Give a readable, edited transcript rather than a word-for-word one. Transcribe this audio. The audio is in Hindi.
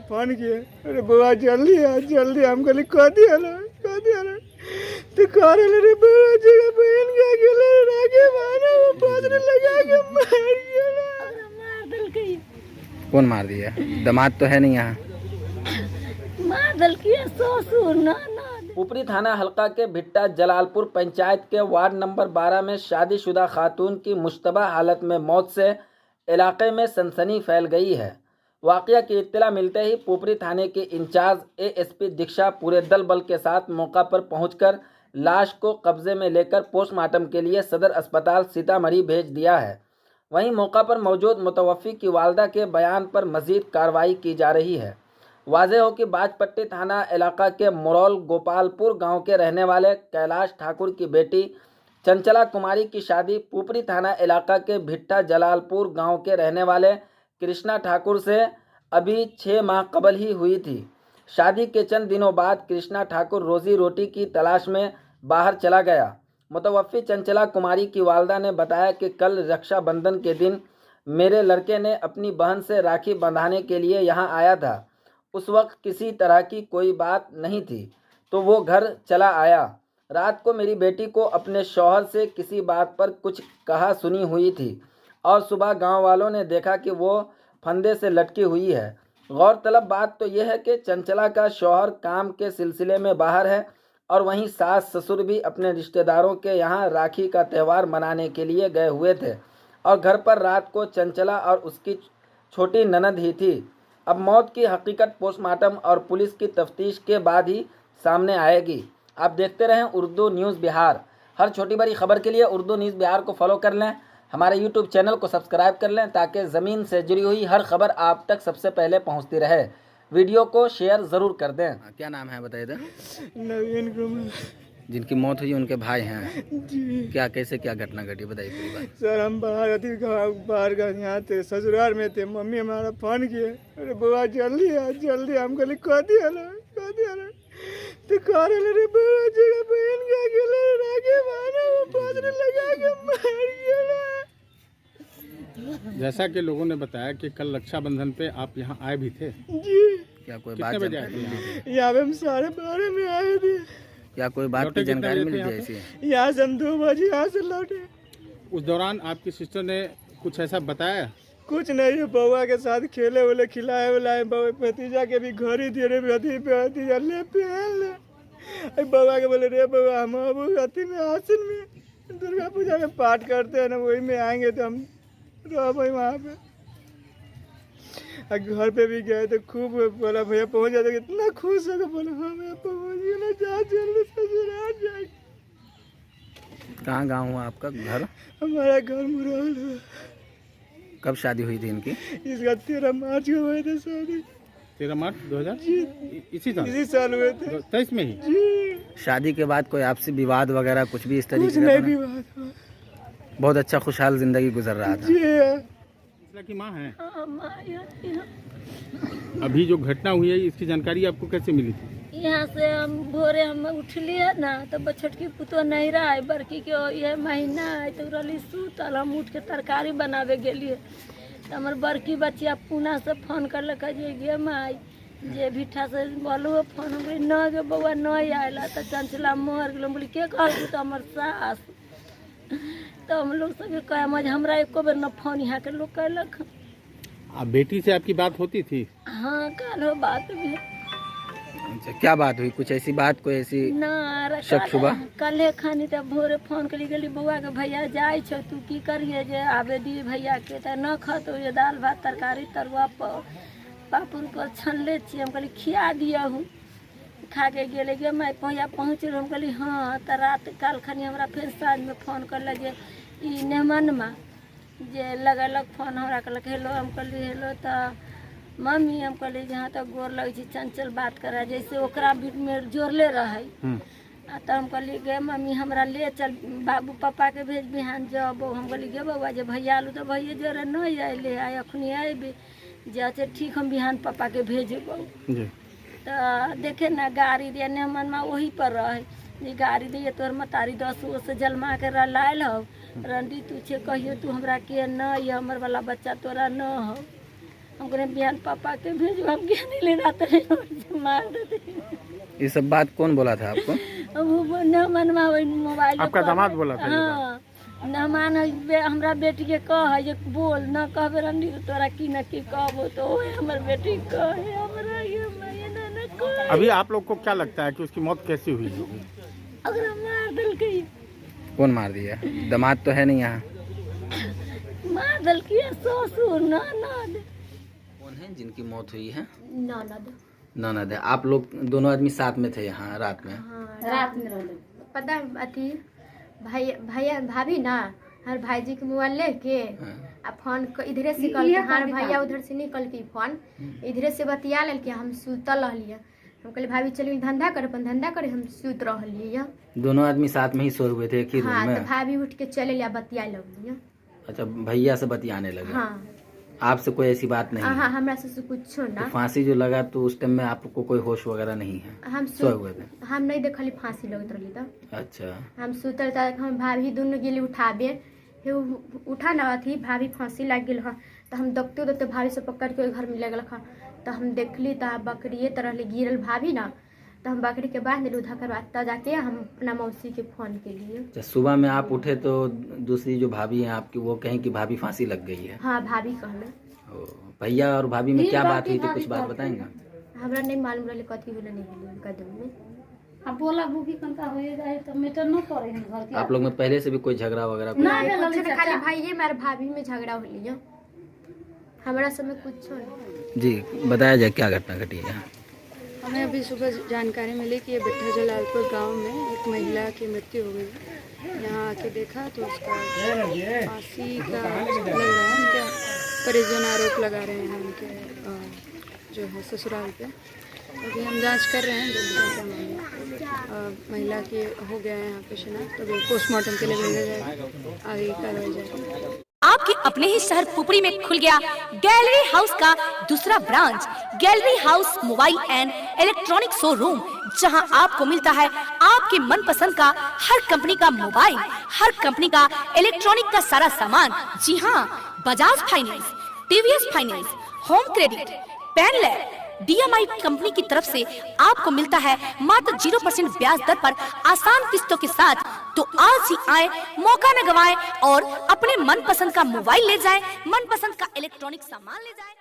फोन किए, अरे बुआ जल्दी आ जल्दी, हम कहली कह दिया ना तो कह रहे रे बुआ जगह बहन के अकेले राखे मारे वो पादर लगा के मार गया। मार दल के कौन मार दिया? दामाद तो है नहीं यहाँ। मार दल के ससुर ना ऊपरी थाना हल्का के भिट्टा जलालपुर पंचायत के वार्ड नंबर 12 में शादीशुदा खातून की मुश्तबा हालत में मौत से इलाके में सनसनी फैल गई है। वाक़या की इत्तला मिलते ही पुपरी थाने के इंचार्ज एएसपी दीक्षा पूरे दल बल के साथ मौका पर पहुंचकर लाश को कब्जे में लेकर पोस्टमार्टम के लिए सदर अस्पताल सीतामढ़ी भेज दिया है। वहीं मौका पर मौजूद मुतवफ़ी की वालदा के बयान पर मज़ीद कार्रवाई की जा रही है। वाज़ेह हो कि बाजपट्टी थाना इलाका के मुरौल गोपालपुर गांव के रहने वाले कैलाश ठाकुर की बेटी चंचला कुमारी की शादी पुपरी थाना इलाका के भिट्टा जलालपुर गांव के रहने वाले कृष्णा ठाकुर से अभी 6 माह कबल ही हुई थी। शादी के चंद दिनों बाद कृष्णा ठाकुर रोजी रोटी की तलाश में बाहर चला गया। मुतवफ़्फ़ी चंचला कुमारी की वालदा ने बताया कि कल रक्षाबंधन के दिन मेरे लड़के ने अपनी बहन से राखी बंधाने के लिए यहाँ आया था। उस वक्त किसी तरह की कोई बात नहीं थी तो वो घर चला आया। रात को मेरी बेटी को अपने शौहर से किसी बात पर कुछ कहा सुनी हुई थी और सुबह गांव वालों ने देखा कि वो फंदे से लटकी हुई है। गौरतलब बात तो यह है कि चंचला का शौहर काम के सिलसिले में बाहर है और वहीं सास ससुर भी अपने रिश्तेदारों के यहाँ राखी का त्यौहार मनाने के लिए गए हुए थे और घर पर रात को चंचला और उसकी छोटी ननद ही थी। अब मौत की हकीकत पोस्टमार्टम और पुलिस की तफ्तीश के बाद ही सामने आएगी। आप देखते रहें उर्दू न्यूज़ बिहार। हर छोटी बड़ी खबर के लिए उर्दू न्यूज़ बिहार को फॉलो कर लें, हमारे यूट्यूब चैनल को सब्सक्राइब कर लें ताकि ज़मीन से जुड़ी हुई हर खबर आप तक सबसे पहले पहुंचती रहे। वीडियो को शेयर ज़रूर कर दें। क्या नाम है बताइए? नवीन कुमार। जिनकी मौत हुई उनके भाई हैं जी क्या? कैसे क्या घटना घटी बताइए पूरी बात। सर हम बाहर का यहाँ थे, ससुराल में थे। मम्मी हमारा फोन किए, अरे बुआ जल्दी आ जल्दी, हम कहली कह दिया ना तो कह रहे रे बुआ जगह बहन के अकेले राखे मारे वो पादर लगा के मार गया। जैसा कि लोगों ने बताया कि कल रक्षाबंधन पे आप यहाँ आए भी थे। जी क्या कोई कितने बात बजे आए थे यहाँ पे? यहाँ पे हम 12:30 में आए थे। क्या कोई बात लौटे की कितने जानकारी बजे थे मिली यहाँ थी पे? ऐसी? यहाँ से हम 2 बजे यहाँ से लौटे। उस दौरान आपकी सिस्टर ने कुछ ऐसा बताया? कुछ नहीं, बउआ के साथ खेले उले खिलाए उलाए। भतीजा के भी घर ही दिए रे, भतीजा ले पहन ले। बउआ के बोले रे बउआ हम अब अति में आसिन में दुर्गा पूजा में पाठ करते हैं ना, वही में आएंगे तो हम रह भाई वहाँ पे। घर पे भी गए तो खूब बोला भैया पहुँच जाते, कितना खुश है। बोला हाँ भैया पहुँच गए ना, जा जल्दी ससुराल जाए। कहाँ गाँव हुआ आपका घर? हमारा घर मुरौल है। कब शादी हुई थी इनकी? इसका 13 मार्च को हुए थे शादी। 13 मार्च 2000 जी इसी साल हुए थे 23 में ही। जी शादी के बाद कोई आपसी विवाद वगैरह कुछ भी इस कुछ तरीके नहीं का? भी बात हुआ। बहुत अच्छा खुशहाल जिंदगी गुजर रहा था। चंचला की माँ है। हाँ, माँ अभी जो घटना हुई है इसकी जानकारी आपको कैसे मिली थी? यहाँ से हम भोरे हम उठलिए ना तो छोटकी पुतो नहीं रहा है, बड़की के यह महीना है तो रही सूतल। हम उठ के तरकारी बनावे गेलिए तो हमार बड़की बच्चिया पूना से फोन करलक जे गे माई जे भिट्ठा से बोलो फोन। हम बोली न गे बउआ नहीं आएला तो चंचला मर गेल। बोली के कहल तो हमार सास। तो हम लोग सब कहे हमरा एको बेर न फोन यहाँ के लोग कैलक। आप बेटी से आपकी बात होती थी? हाँ कल हो बात भी अच्छा क्या बात हुई? कुछ ऐसी बात कोई ऐसी ना शक शुबा? कल खानी तो भोरे फोन करी गेली बउआ के भैया जाए छो तू की करिए जे आबे दी भैया के तो न खतो ये दाल भात तरकारी तरुआ पापड़ पर छनले छी। हम कहली खिया दिया हूँ, खा के गेले गे मैं भैया पहुँच। हम कहली हाँ तो रात काल खानी हमरा फिर साँझ में फोन कर जे ई नेमनमा जे लगलक फोन हमरा कहलक हेलो। हम कहली हेलो तो मम्मी हम कहली जहाँ तक गोर लगे छी चंचल बात करे जैसे ओकरा बीच में जोड़ले रहे। तो हम कहली गे मम्मी हमरा ले चल बाबू पापा के भेज बिहान जब। हम कहली गे बउआ जे भैया आलू तो भैया जोरे नहीं अले आए अखनी अबे जे अच्छा ठीक हम बिहान पापा के भेजब। तो देखे ना गाड़ी दिया नेमन में वही पर रहे जे गाड़ी दिए तोर मतारी 10 से जलमा के लायल हो रंडी तू छे कहियो तू हमरा के न ये हमर वाला बच्चा तोरा न हो। हम कहे बिहान पापा के भेजो, हम क्या नहीं ले रहा था, मार देते। ये सब बात कौन बोला था आपको? वो न मनवा मोबाइल आपका दामाद बोला था ये बात? हाँ न मान हमरा बेटी के कह जे बोल न कहबे रंडी तोरा की न की कहबो तो ओए हमर बेटी कहे हमरा ये मैं न कह। अभी आप लोग को क्या लगता है कि उसकी मौत कैसी हुई होगी? अगर मार दल के। कौन मार दिया? दामाद तो है नहीं यहाँ। मार दल के ससुर ननद। कौन है जिनकी मौत हुई है? ननद। ननद है। आप लोग दोनों आदमी साथ में थे यहाँ रात में? हाँ रात में रहले। पता अथी भैया भाभी ना हर भाई जी के मोबाइल लेके आ फोन इधरे से कल के हर भैया उधर से निकल के फोन इधरे से बतिया लेल के हम सुतल रहलिए। हम कहले भाभी चलिए धंधा करे, अपन धंधा करे, हम सुत रहलिए। दोनों आदमी साथ में ही सोए हुए थे एक ही रूम हाँ में? तो भाभी उठ के चले लिया बतिया लगलिए। अच्छा, भैया से बतियाने लगे? हाँ। आपसे कोई ऐसी बात नहीं? हाँ हमरा से कुछ ना। तो फांसी जो लगा तो उस टाइम में आपको कोई होश वगैरह नहीं है? हम सोए हुए थे? हम नहीं देखली फांसी लगत रही तो। अच्छा। हम सुतल तक हम भाभी दोनों गेली उठाबे, फिर उठा ना अथी भाभी फांसी लग गेल हँ तो हम देखते भाभी से पकड़ के घर में लगल हँ तो हम देखली तो बकरिए तरह गिरल भाभी ना तो हम बकरी के बांध दिलू धकर बाद तब जाके हम अपना मौसी के फोन के लिए। अच्छा, सुबह में आप उठे तो दूसरी जो भाभी हैं आपकी वो कहें कि भाभी फांसी लग गई है? हाँ भाभी कहले। भैया और भाभी में क्या बात हुई थी, कुछ बात बताएंगे? हमरा नहीं मालूम रहे कथी होला नहीं होला उनका दिल में। अब बोला भूखी कंका होए जाए तो मैटर न करे हम घर के। आप लोग में पहले से भी कोई झगड़ा वगैरह? नहीं खाली भाई मेरे भाभी में झगड़ा होली है, हमारा समय कुछ नहीं। जी बताया जाए क्या घटना घटी है? हमें अभी सुबह जानकारी मिली कि ये बिट्ठा जलालपुर गांव में एक महिला की मृत्यु हो गई। यहाँ आके देखा तो उसका फांसी का लग रहा है, उनके परिजन आरोप लगा रहे हैं उनके जो है ससुराल पे। अभी हम जांच कर रहे हैं जल्दी से महिला की हो गया है यहाँ पे शिनाख्त, तो पोस्टमार्टम के लिए भेजा जाएगा, आगे कार्रवाई जाएगी। आपके अपने ही शहर पुपरी में खुल गया गैलरी हाउस का दूसरा branch, gallery house mobile and electronic showroom, जहां आपको मिलता है आपके मनपसंद का हर कंपनी का मोबाइल, हर कंपनी का इलेक्ट्रॉनिक का सारा सामान। जी हां, Bajaj finance, TVS finance, home credit, पेनलैब, DMI कंपनी की तरफ से आपको मिलता है मात्र 0% ब्याज दर पर आसान किस्तों के साथ। तो आज ही आए, मौका न गवाएं और अपने मनपसंद का मोबाइल ले जाएं, मनपसंद का इलेक्ट्रॉनिक सामान ले जाएं।